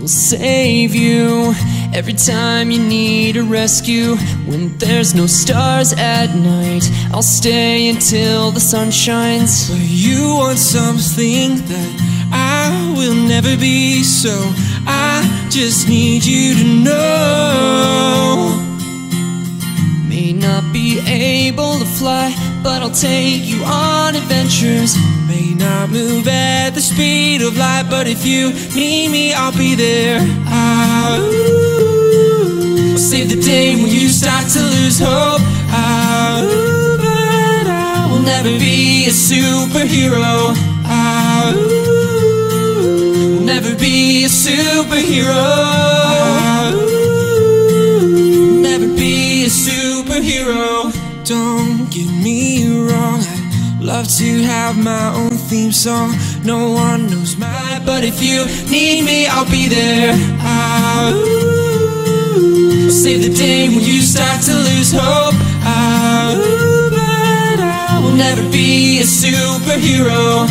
will save you every time you need a rescue. When there's no stars at night, I'll stay until the sun shines. But you want something that I will never be, so I just need you to know. May not be able to fly, but I'll take you on adventures. May not move at the speed of light, but if you need me, I'll be there. I'll save the day when you start to lose hope. But I will never be a superhero. I'll never be a superhero. I'll never be a superhero. Don't get me wrong, I'd love to have my own theme song. No one knows mine, but if you need me, I'll be there. I'll save the day when you start to lose hope. But I will never be a superhero.